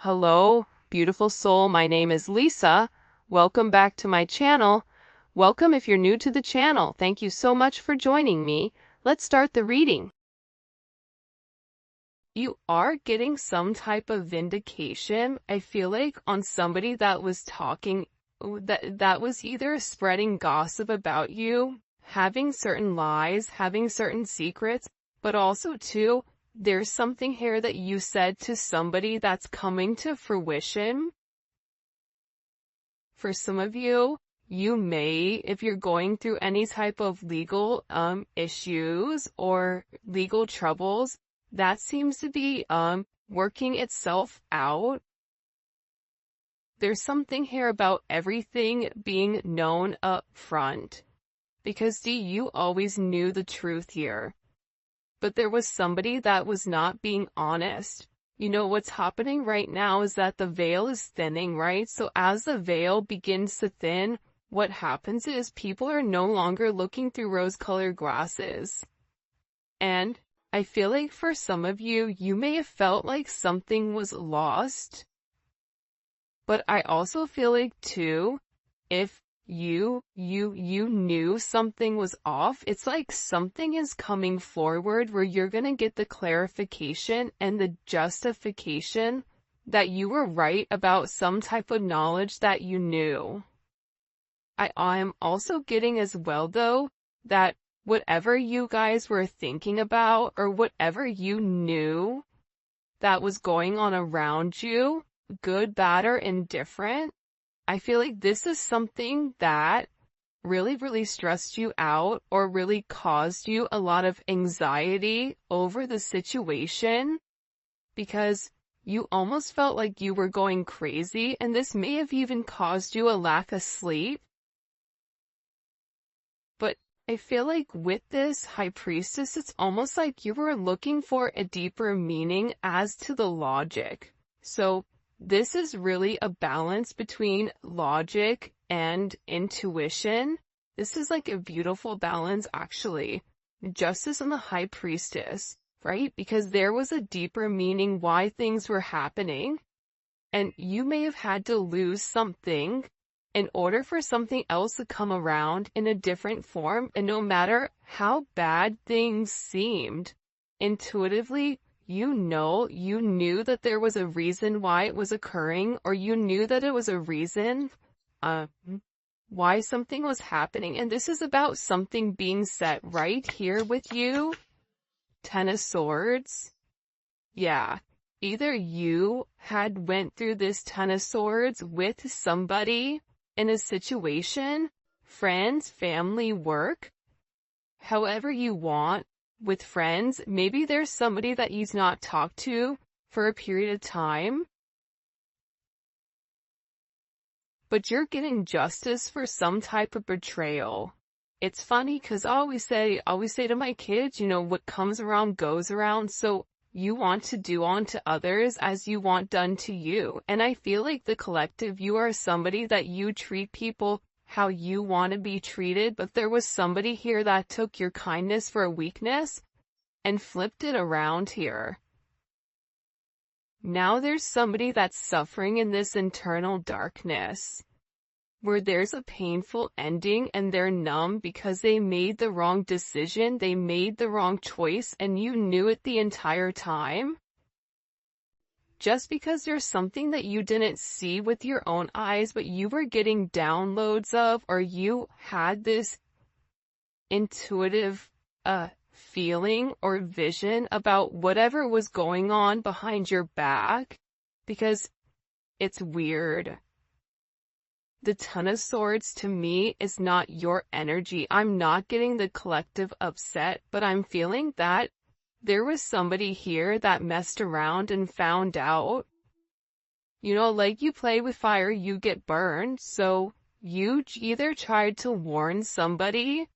Hello, beautiful soul. My name is Lisa. Welcome back to my channel. Welcome if you're new to the channel. Thank you so much for joining me. Let's start the reading. You are getting some type of vindication, I feel like, on somebody that was talking, that was either spreading gossip about you, having certain lies, having certain secrets, but also too, there's something here that you said to somebody that's coming to fruition. For some of you, you may, if you're going through any type of legal issues or legal troubles, that seems to be working itself out. There's something here about everything being known up front. Because you always knew the truth here. But there was somebody that was not being honest. You know, what's happening right now is that the veil is thinning, right? So as the veil begins to thin, what happens is people are no longer looking through rose-colored glasses. And I feel like for some of you, you may have felt like something was lost. But I also feel like too, if you knew something was off, it's like something is coming forward where you're gonna get the clarification and the justification that you were right about some type of knowledge that you knew. I'm also getting as well though, that whatever you guys were thinking about or whatever you knew that was going on around you, good, bad, or indifferent, I feel like this is something that really stressed you out or really caused you a lot of anxiety over the situation because you almost felt like you were going crazy, and this may have even caused you a lack of sleep. But I feel like with this High Priestess, it's almost like you were looking for a deeper meaning as to the logic. So this is really a balance between logic and intuition. This is like a beautiful balance, actually. Justice and the High Priestess, right? Because there was a deeper meaning why things were happening. And you may have had to lose something in order for something else to come around in a different form. And no matter how bad things seemed, intuitively, you knew that there was a reason why it was occurring, or you knew that it was a reason why something was happening. And this is about something being set right here with you. Ten of Swords. Yeah. Either you had went through this Ten of Swords with somebody in a situation, friends, family, work, however you want. With friends, maybe there's somebody that you've not talked to for a period of time, but you're getting justice for some type of betrayal. It's funny because I always say to my kids, you know, what comes around goes around. So you want to do unto others as you want done to you. And I feel like the collective, you are somebody that you treat people how you want to be treated, but there was somebody here that took your kindness for a weakness and flipped it around here. Now there's somebody that's suffering in this internal darkness, where there's a painful ending and they're numb because they made the wrong decision, they made the wrong choice, and you knew it the entire time. Just because there's something that you didn't see with your own eyes, but you were getting downloads of, or you had this intuitive feeling or vision about whatever was going on behind your back, because it's weird. The Ten of Swords to me is not your energy. I'm not getting the collective upset, but I'm feeling that there was somebody here that messed around and found out. You know, like you play with fire, you get burned. So you either tried to warn somebody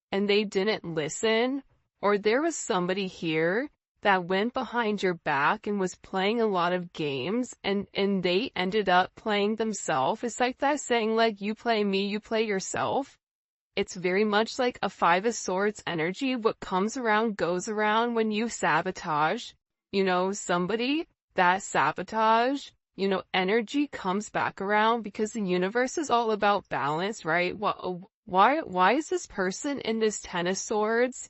and they didn't listen, or there was somebody here that went behind your back and was playing a lot of games, and they ended up playing themselves. It's like that saying, like, you play me, you play yourself. It's very much like a Five of Swords energy. What comes around goes around when you sabotage, you know, somebody. that sabotage, energy comes back around because the universe is all about balance, right? Why is this person in this Ten of Swords?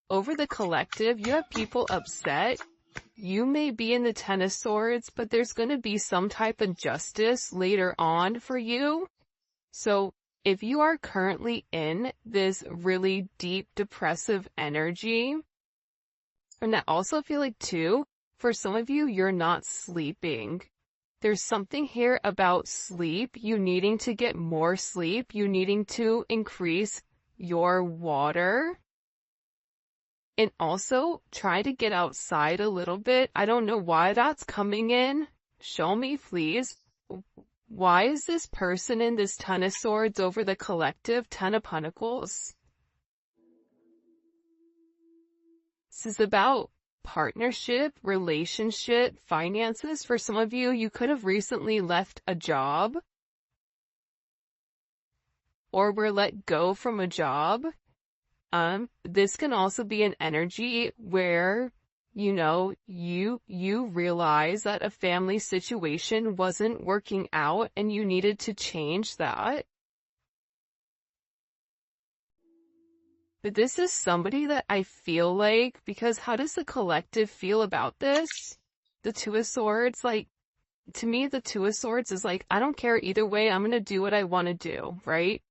Over the collective, you have people upset. You may be in the Ten of Swords, but there's going to be some type of justice later on for you. So if you are currently in this really deep depressive energy, and I also feel like too, for some of you, you're not sleeping. There's something here about sleep, you needing to get more sleep, you needing to increase your water. And also, try to get outside a little bit. I don't know why that's coming in. Show me, please. Why is this person in this Ten of Swords over the collective Ten of Pentacles? This is about partnership, relationship, finances. For some of you, you could have recently left a job or were let go from a job. This can also be an energy where, you realize that a family situation wasn't working out and you needed to change that. But this is somebody that I feel like, because how does the collective feel about this? The Two of Swords, to me, the Two of Swords is I don't care either way, I'm gonna do what I want to do, right?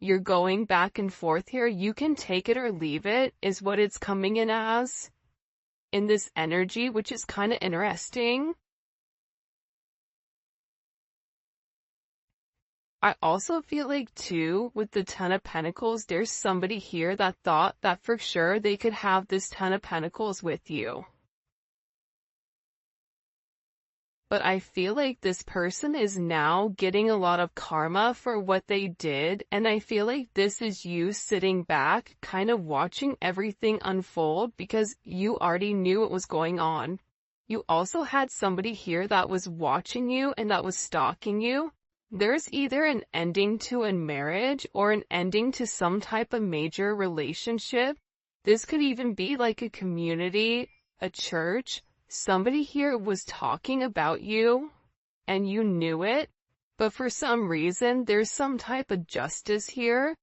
You're going back and forth here. You can take it or leave it, is what it's coming in as in this energy, which is kind of interesting. I also feel like too, with the Ten of Pentacles, there's somebody here that thought that for sure they could have this Ten of Pentacles with you. But I feel like this person is now getting a lot of karma for what they did, and I feel like this is you sitting back, kind of watching everything unfold because you already knew what was going on. You also had somebody here that was watching you and that was stalking you. There's either an ending to a marriage or an ending to some type of major relationship. This could even be like a community, a church. Somebody here was talking about you, and you knew it, but for some reason, there's some type of justice here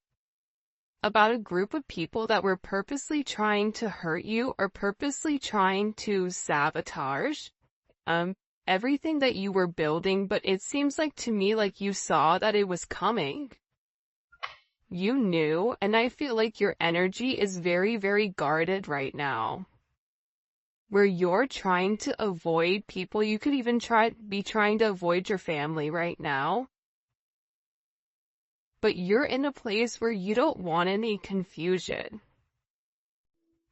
about a group of people that were purposely trying to hurt you or purposely trying to sabotage everything that you were building, but it seems like to me like you saw that it was coming. You knew, and I feel like your energy is very, very guarded right now. Where you're trying to avoid people, you could even be trying to avoid your family right now. But you're in a place where you don't want any confusion.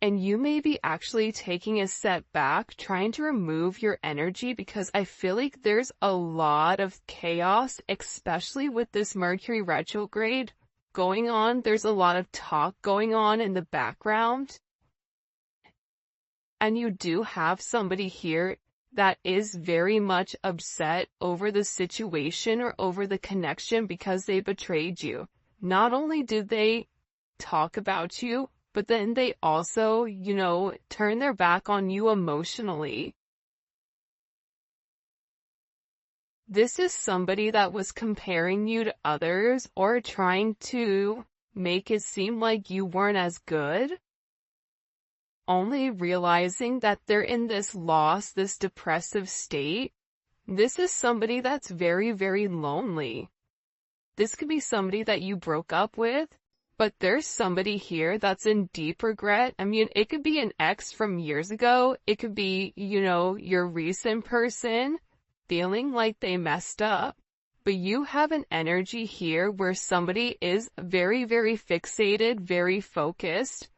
And you may be actually taking a step back, trying to remove your energy because I feel like there's a lot of chaos, especially with this Mercury retrograde going on. There's a lot of talk going on in the background. And you do have somebody here that is very much upset over the situation or over the connection because they betrayed you. Not only did they talk about you, but then they also, turn their back on you emotionally. This is somebody that was comparing you to others or trying to make it seem like you weren't as good. Only realizing that they're in this loss, this depressive state. This is somebody that's very, very lonely. This could be somebody that you broke up with, but there's somebody here that's in deep regret. I mean, it could be an ex from years ago. It could be, your recent person feeling like they messed up. But you have an energy here where somebody is very, very fixated, very focused,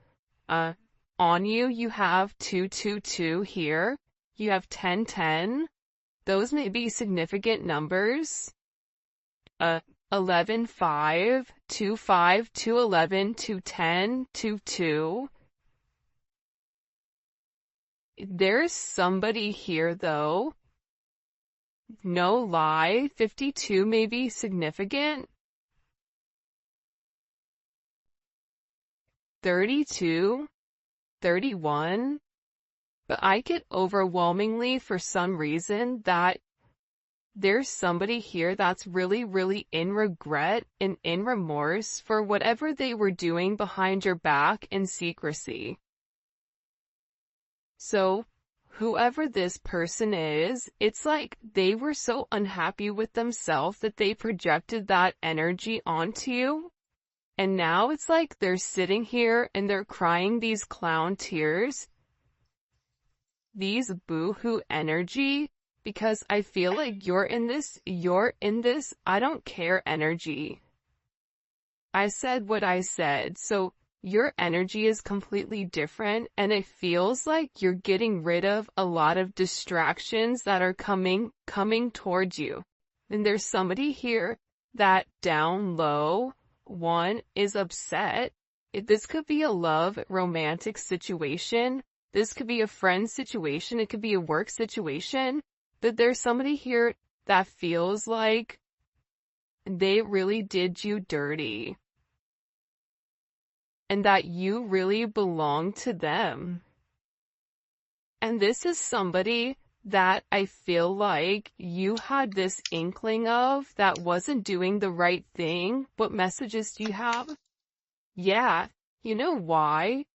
on you. You have 222 here. You have 1010. Those may be significant numbers. 11, 5, 2, 5, 2, 11, 2, 10, 2, 2. There's somebody here though. No lie. 52 may be significant. 32. 31, But I get overwhelmingly for some reason that there's somebody here that's really, really in regret and in remorse for whatever they were doing behind your back in secrecy. So, whoever this person is, it's like they were so unhappy with themselves that they projected that energy onto you. And now it's like they're sitting here and they're crying these clown tears, these boo-hoo energy, because I feel like you're in this, I don't care energy. I said what I said, so your energy is completely different, and it feels like you're getting rid of a lot of distractions that are coming towards you. And there's somebody here that down low, one, is upset. This could be a love, romantic situation. This could be a friend situation. It could be a work situation. But there's somebody here that feels like they really did you dirty, and that you really belong to them. And this is somebody that I feel like you had this inkling of that wasn't doing the right thing. What messages do you have? Yeah, you know why?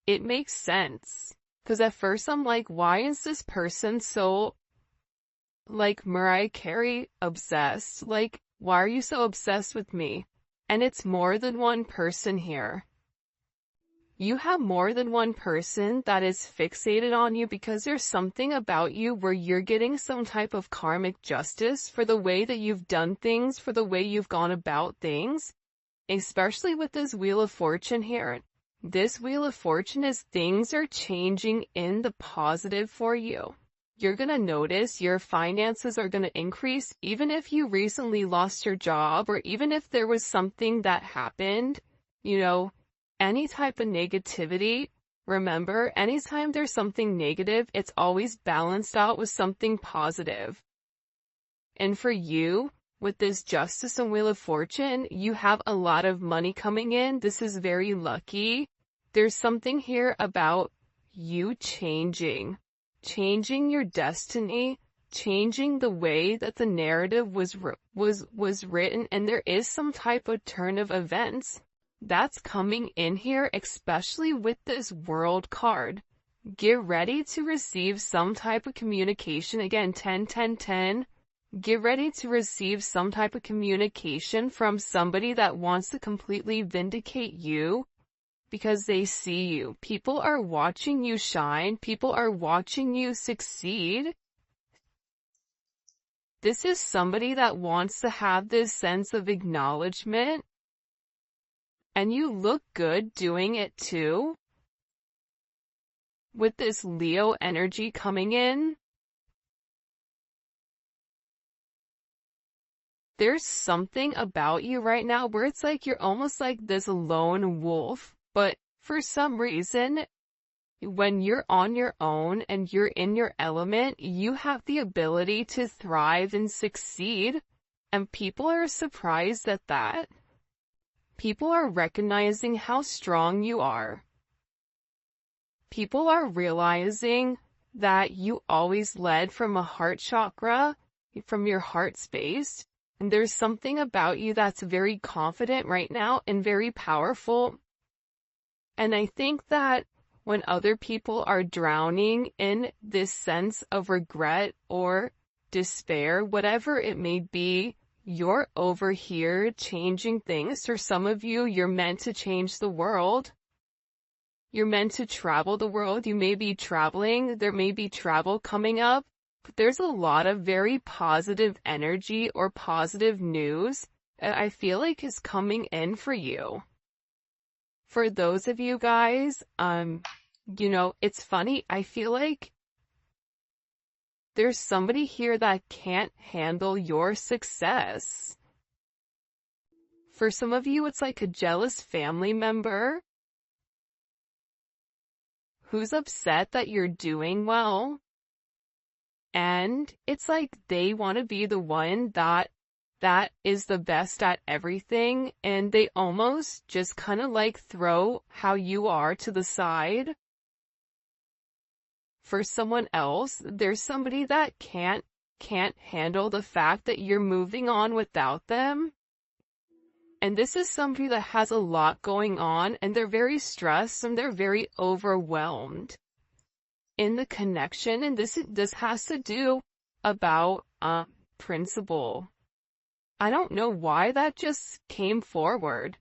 It makes sense. Because at first I'm like, why is this person so, like, Mariah Carey obsessed? Like, why are you so obsessed with me? And it's more than one person here. You have more than one person that is fixated on you because there's something about you where you're getting some type of karmic justice for the way that you've done things, for the way you've gone about things, especially with this Wheel of Fortune here. This Wheel of Fortune is things are changing in the positive for you. You're going to notice your finances are going to increase even if you recently lost your job, or even if there was something that happened, any type of negativity. Remember, anytime there's something negative, it's always balanced out with something positive. And for you, with this Justice and Wheel of Fortune, you have a lot of money coming in. This is very lucky. There's something here about you changing your destiny, changing the way that the narrative was written, and there is some type of turn of events that's coming in here, especially with this World card. Get ready to receive some type of communication. Again, 10, 10, 10. Get ready to receive some type of communication from somebody that wants to completely vindicate you because they see you. People are watching you shine. People are watching you succeed. This is somebody that wants to have this sense of acknowledgement. And you look good doing it too. With this Leo energy coming in, there's something about you right now where it's like you're almost like this lone wolf, but for some reason, when you're on your own and you're in your element, you have the ability to thrive and succeed, and people are surprised at that. People are recognizing how strong you are. People are realizing that you always led from a heart chakra, from your heart space, and there's something about you that's very confident right now and very powerful. And I think that when other people are drowning in this sense of regret or despair, whatever it may be, you're over here changing things. For some of you, you're meant to change the world. You're meant to travel the world. You may be traveling. There may be travel coming up. But there's a lot of very positive energy or positive news that I feel like is coming in for you. For those of you guys, it's funny. I feel like there's somebody here that can't handle your success. For some of you, it's like a jealous family member who's upset that you're doing well. And it's like they want to be the one that is the best at everything, and they almost just kind of like throw how you are to the side. for someone else. There's somebody that can't handle the fact that you're moving on without them. And this is somebody that has a lot going on, and they're very stressed and they're very overwhelmed in the connection. And this has to do about principle. I don't know why that just came forward.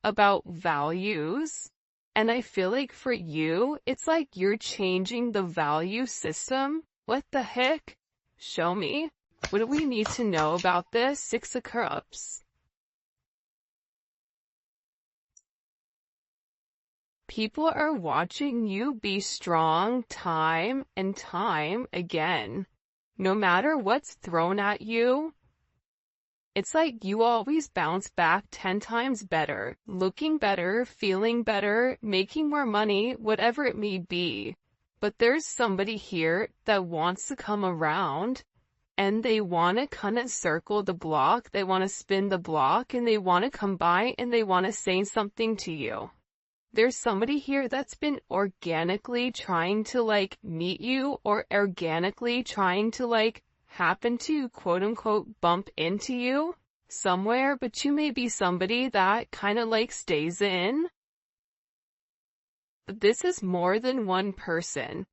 About values. And I feel like for you, it's like you're changing the value system. What the heck? Show me. What do we need to know about this? Six of Cups. People are watching you be strong time and time again. No matter what's thrown at you, it's like you always bounce back 10 times better, looking better, feeling better, making more money, whatever it may be. But there's somebody here that wants to come around, and they want to kind of circle the block, they want to spin the block, and they want to come by and they want to say something to you. There's somebody here that's been organically trying to meet you, or organically trying to happen to quote unquote bump into you somewhere, but you may be somebody that kind of stays in. But this is more than one person.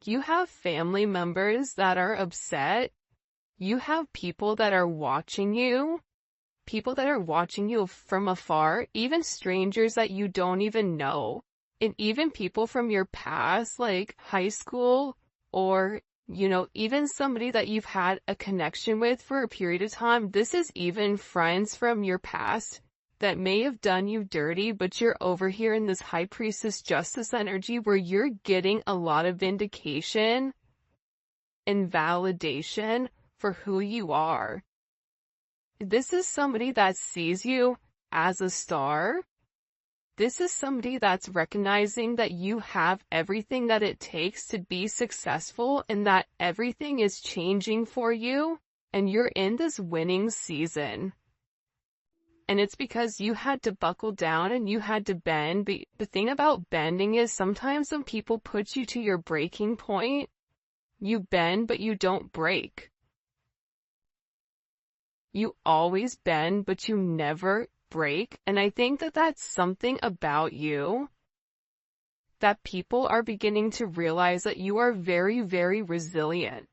You have family members that are upset. You have people that are watching you from afar, even strangers that you don't even know, and even people from your past, like high school, or, even somebody that you've had a connection with for a period of time. This is even friends from your past that may have done you dirty, but you're over here in this High Priestess Justice energy where you're getting a lot of vindication and validation for who you are. This is somebody that sees you as a star. This is somebody that's recognizing that you have everything that it takes to be successful, and that everything is changing for you, and you're in this winning season. And it's because you had to buckle down and you had to bend. But the thing about bending is sometimes when people put you to your breaking point, you bend but you don't break. You always bend, but you never break. And I think that that's something about you that people are beginning to realize, that you are very, very resilient.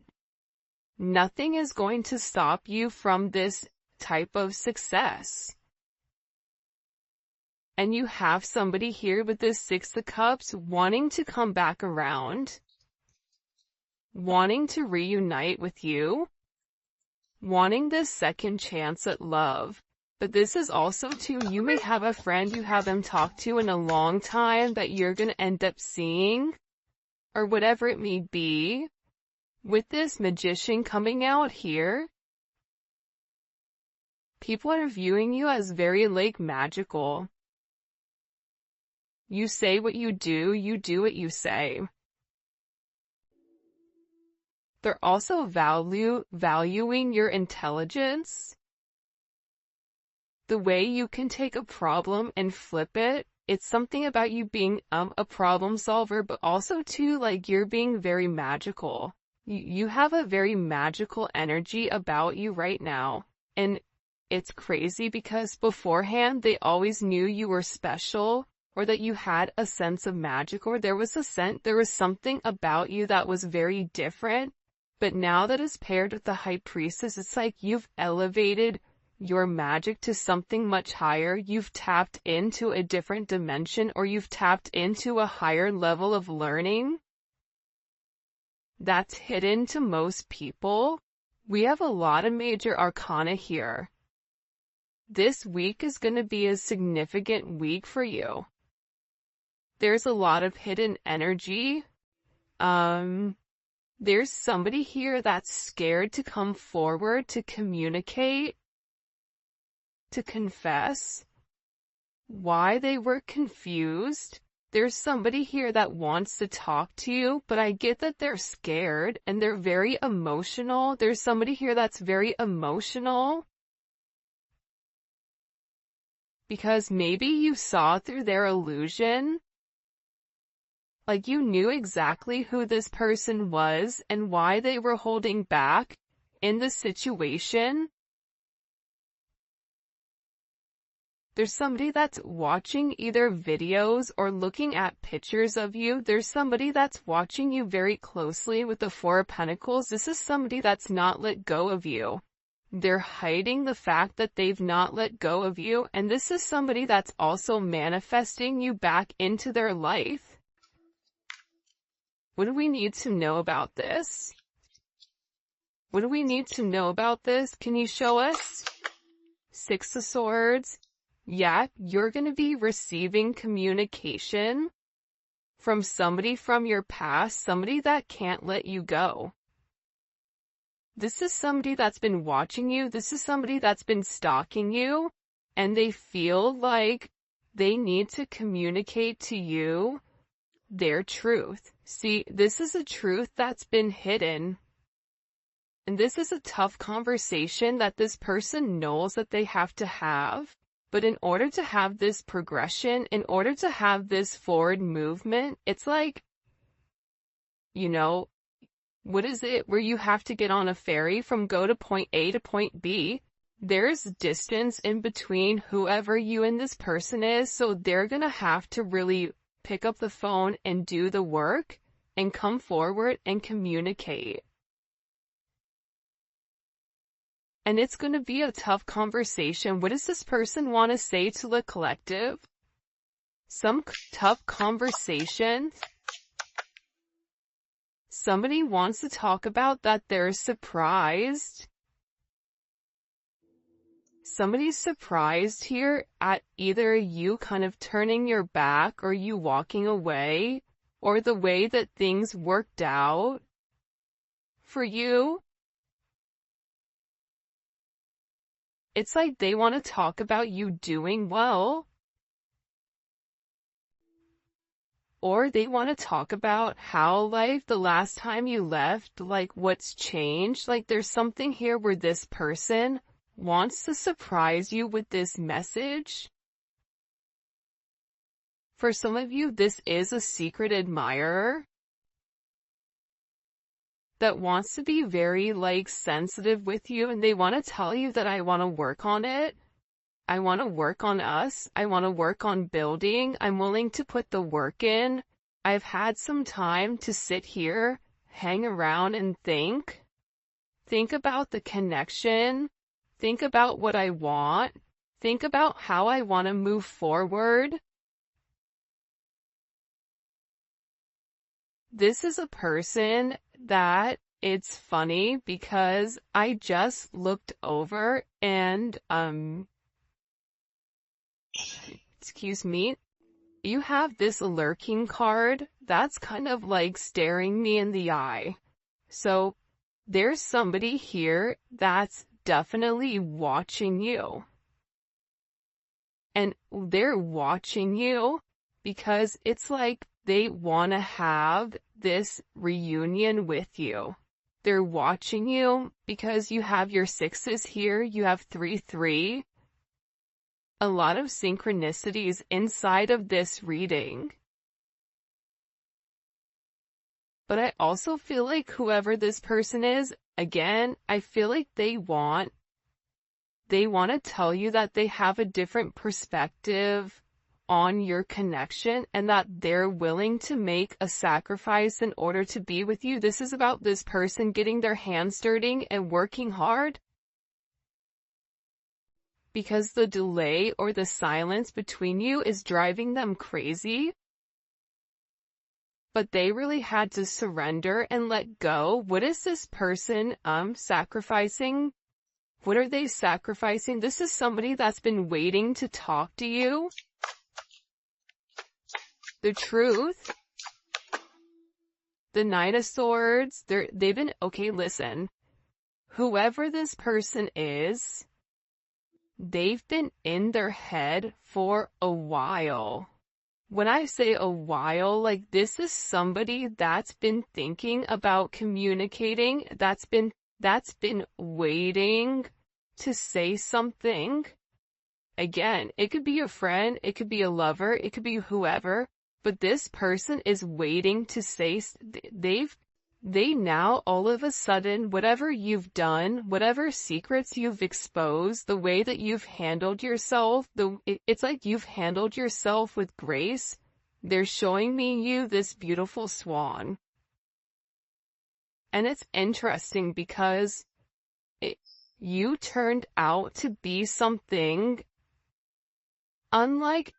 Nothing is going to stop you from this type of success. And you have somebody here with this Six of Cups wanting to come back around, wanting to reunite with you, wanting this second chance at love. But this is also too, you may have a friend you haven't talked to in a long time that you're going to end up seeing, or whatever it may be. With this Magician coming out here, people are viewing you as very magical. You say what you do what you say. They're also valuing your intelligence. The way you can take a problem and flip it. It's something about you being a problem solver, but also too, you're being very magical. You have a very magical energy about you right now. And it's crazy because beforehand they always knew you were special, or that you had a sense of magic, or there was something about you that was very different. But now that is paired with the High Priestess, it's like you've elevated your magic to something much higher. You've tapped into a different dimension, or you've tapped into a higher level of learning that's hidden to most people. We have a lot of major arcana here. This week is going to be a significant week for you. There's a lot of hidden energy. There's somebody here that's scared to come forward, to communicate, to confess why they were confused. There's somebody here that wants to talk to you, but I get that they're scared and they're very emotional. There's somebody here that's very emotional because maybe you saw through their illusion. Like you knew exactly who this person was and why they were holding back in the situation. There's somebody that's watching either videos or looking at pictures of you. There's somebody that's watching you very closely with the Four of Pentacles. This is somebody that's not let go of you. They're hiding the fact that they've not let go of you. And this is somebody that's also manifesting you back into their life. What do we need to know about this? What do we need to know about this? Can you show us? Six of Swords. Yeah, you're going to be receiving communication from somebody from your past, somebody that can't let you go. This is somebody that's been watching you. This is somebody that's been stalking you, and they feel like they need to communicate to you their truth. See, this is a truth that's been hidden. And this is a tough conversation that this person knows that they have to have. But in order to have this progression, in order to have this forward movement, it's like, you know, what is it where you have to get on a ferry from go to point A to point B? There's distance in between whoever you and this person is, so they're gonna have to really pick up the phone and do the work and come forward and communicate. And it's going to be a tough conversation. What does this person want to say to the collective? Some tough conversation. Somebody wants to talk about that they're surprised. Somebody's surprised here at either you kind of turning your back or you walking away or the way that things worked out for you. It's like they want to talk about you doing well. Or they want to talk about how, like, the last time you left, like, what's changed. Like, there's something here where this person wants to surprise you with this message. For some of you, this is a secret admirer that wants to be very, like, sensitive with you, and they want to tell you that I want to work on it. I want to work on us. I want to work on building. I'm willing to put the work in. I've had some time to sit here, hang around and think. Think about the connection. Think about what I want. Think about how I want to move forward. This is a person that it's funny because I just looked over and, excuse me, you have this lurking card that's kind of like staring me in the eye. So there's somebody here that's definitely watching you. And they're watching you because it's like they want to have this reunion with you. They're watching you because you have your sixes here, you have 3-3. A lot of synchronicities inside of this reading. But I also feel like whoever this person is, again, I feel like they want to tell you that they have a different perspective on your connection and that they're willing to make a sacrifice in order to be with you. This is about this person getting their hands dirty and working hard. Because the delay or the silence between you is driving them crazy. But they really had to surrender and let go. What is this person sacrificing? What are they sacrificing? This is somebody that's been waiting to talk to you. The truth. The Knight of Swords. They've been, okay, listen. Whoever this person is, they've been in their head for a while. When I say a while, like this is somebody that's been thinking about communicating, that's been waiting to say something. Again, it could be a friend, it could be a lover, it could be whoever, but this person is waiting to say, they now all of a sudden, whatever you've done, whatever secrets you've exposed, the way that you've handled yourself, it's like you've handled yourself with grace. They're showing me you this beautiful swan. And it's interesting because you turned out to be something unlike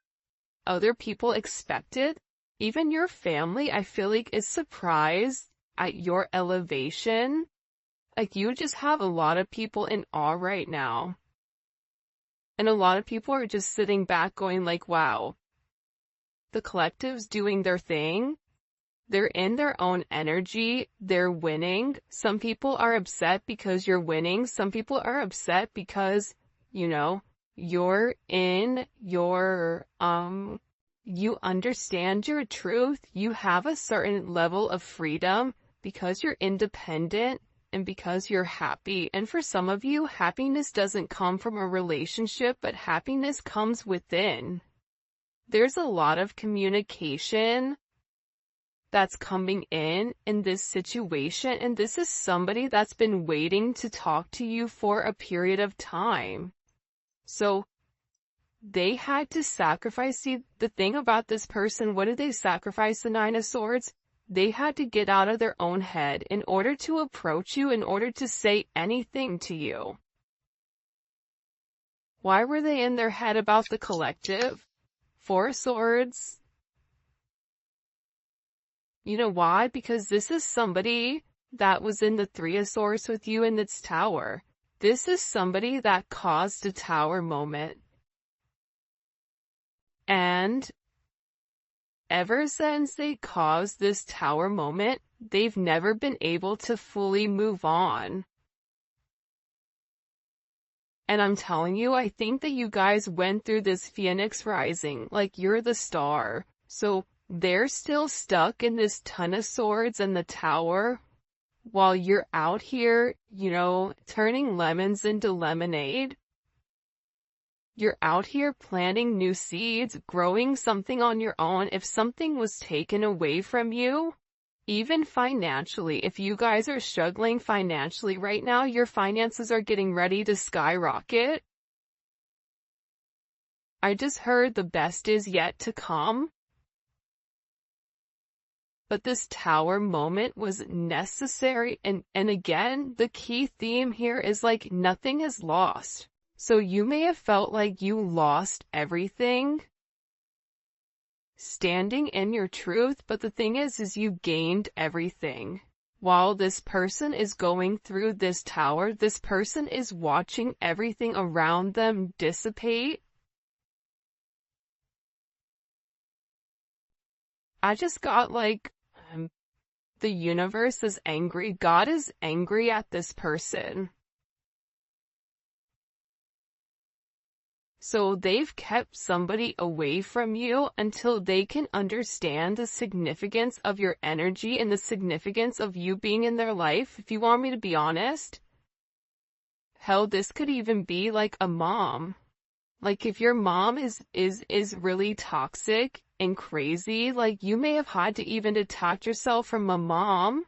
other people expected. Even your family, I feel like, is surprised at your elevation. Like, you just have a lot of people in awe right now. And a lot of people are just sitting back going like, wow, the collective's doing their thing. They're in their own energy. They're winning. Some people are upset because you're winning. Some people are upset because, you know, you're in your, you understand your truth. You have a certain level of freedom because you're independent and because you're happy. And for some of you, happiness doesn't come from a relationship, but happiness comes within. There's a lot of communication that's coming in this situation, and this is somebody that's been waiting to talk to you for a period of time. So they had to sacrifice. See, the thing about this person, what did they sacrifice? The Nine of Swords? They had to get out of their own head in order to approach you, in order to say anything to you. Why were they in their head about the collective? Four of Swords. You know why? Because this is somebody that was in the Three of Swords with you in its tower. This is somebody that caused a tower moment. And ever since they caused this tower moment, they've never been able to fully move on. And I'm telling you, I think that you guys went through this Phoenix rising, like you're the star. So they're still stuck in this Ton of Swords and the tower, while you're out here, you know, turning lemons into lemonade. You're out here planting new seeds, growing something on your own. If something was taken away from you, even financially, if you guys are struggling financially right now, your finances are getting ready to skyrocket. I just heard the best is yet to come. But this tower moment was necessary, and again, the key theme here is like nothing is lost. So you may have felt like you lost everything standing in your truth, but the thing is you gained everything. While this person is going through this tower, this person is watching everything around them dissipate. I just got like, the universe is angry. God is angry at this person. So they've kept somebody away from you until they can understand the significance of your energy and the significance of you being in their life. If you want me to be honest, hell, this could even be like a mom. Like if your mom is really toxic and crazy, like you may have had to even detach yourself from a mom,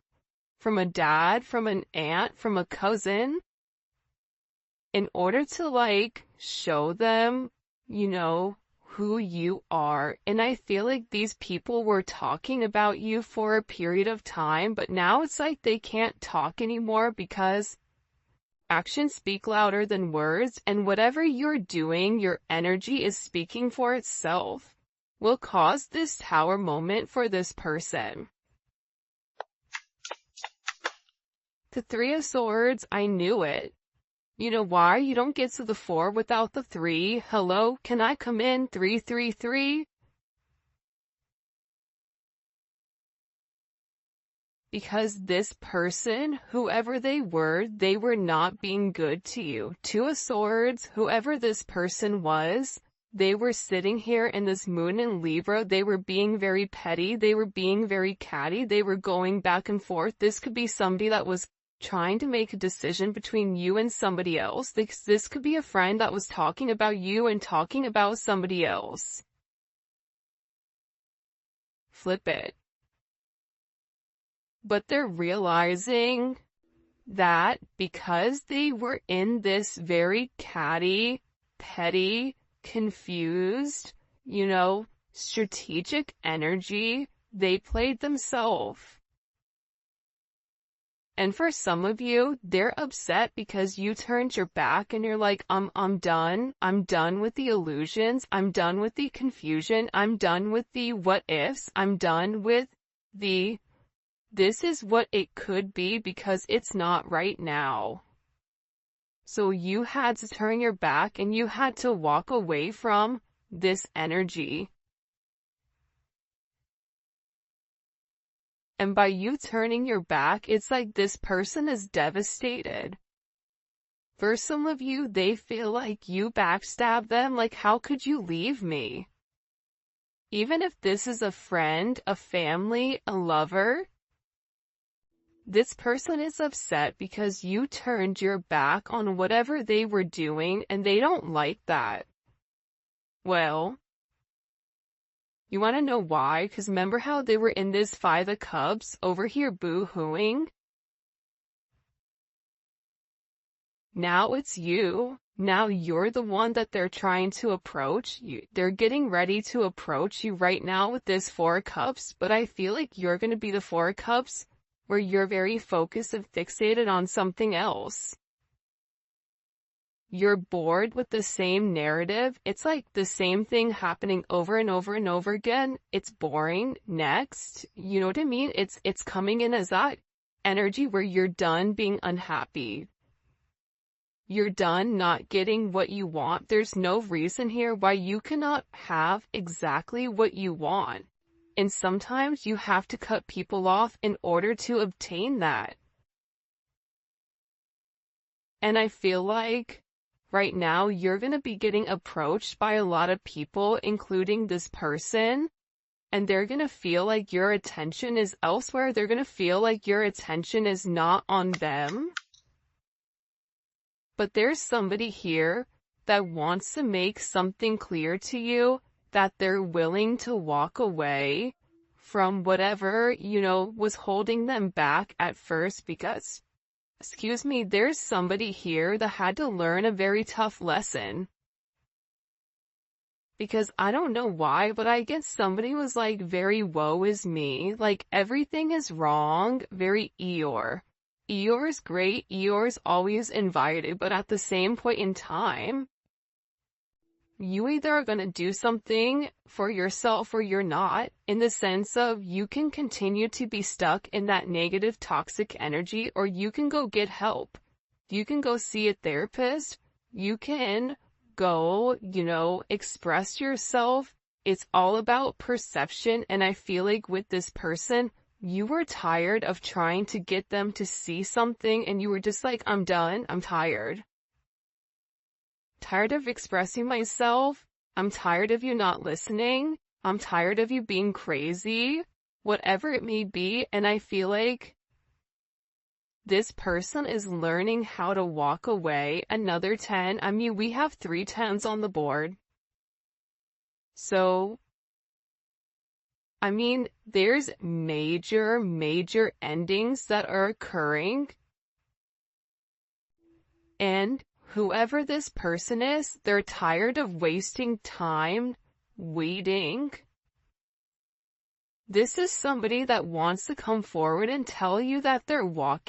from a dad, from an aunt, from a cousin, in order to like show them, you know, who you are. And I feel like these people were talking about you for a period of time, but now it's like they can't talk anymore because actions speak louder than words, and whatever you're doing, your energy is speaking for itself. Will cause this tower moment for this person. The Three of Swords, I knew it. You know why? You don't get to the 4 without the 3. Hello, can I come in? 333? Because this person, whoever they were not being good to you. Two of Swords, whoever this person was, they were sitting here in this moon in Libra. They were being very petty. They were being very catty. They were going back and forth. This could be somebody that was trying to make a decision between you and somebody else. This could be a friend that was talking about you and talking about somebody else. flip it. But they're realizing that because they were in this very catty, petty, confused, strategic energy, they played themselves. And for some of you, they're upset because you turned your back and you're like, I'm done. I'm done with the illusions. I'm done with the confusion. I'm done with the what ifs. I'm done with the this is what it could be because it's not right now. So you had to turn your back and you had to walk away from this energy. And by you turning your back, it's like this person is devastated. For some of you, they feel like you backstabbed them, like how could you leave me? Even if this is a friend, a family, a lover, this person is upset because you turned your back on whatever they were doing and they don't like that. Well, you want to know why? Because remember how they were in this Five of Cups over here boo-hooing? Now it's you. Now you're the one that they're trying to approach. They're getting ready to approach you right now with this Four of Cups, but I feel like you're going to be the Four of Cups where you're very focused and fixated on something else. You're bored with the same narrative. It's like the same thing happening over and over and over again. It's boring. Next. You know what I mean? It's coming in as that energy where you're done being unhappy. You're done not getting what you want. There's no reason here why you cannot have exactly what you want. And sometimes you have to cut people off in order to obtain that. And I feel like right now, you're going to be getting approached by a lot of people, including this person, and they're going to feel like your attention is elsewhere. They're going to feel like your attention is not on them. But there's somebody here that wants to make something clear to you, that they're willing to walk away from whatever, was holding them back at first because there's somebody here that had to learn a very tough lesson. Because I don't know why, but I guess somebody was like very woe is me, like everything is wrong, very Eeyore. Eeyore's great, Eeyore's always invited, but at the same point in time, you either are going to do something for yourself or you're not, in the sense of you can continue to be stuck in that negative toxic energy, or you can go get help. You can go see a therapist. You can go, express yourself. It's all about perception, and I feel like with this person, you were tired of trying to get them to see something, and you were just like, I'm done, I'm tired. Tired of expressing myself. I'm tired of you not listening. I'm tired of you being crazy. Whatever it may be, and I feel like this person is learning how to walk away. Another 10. I mean, we have 3 10s on the board. So, I mean, there's major endings that are occurring. And whoever this person is, they're tired of wasting time waiting. This is somebody that wants to come forward and tell you that they're walking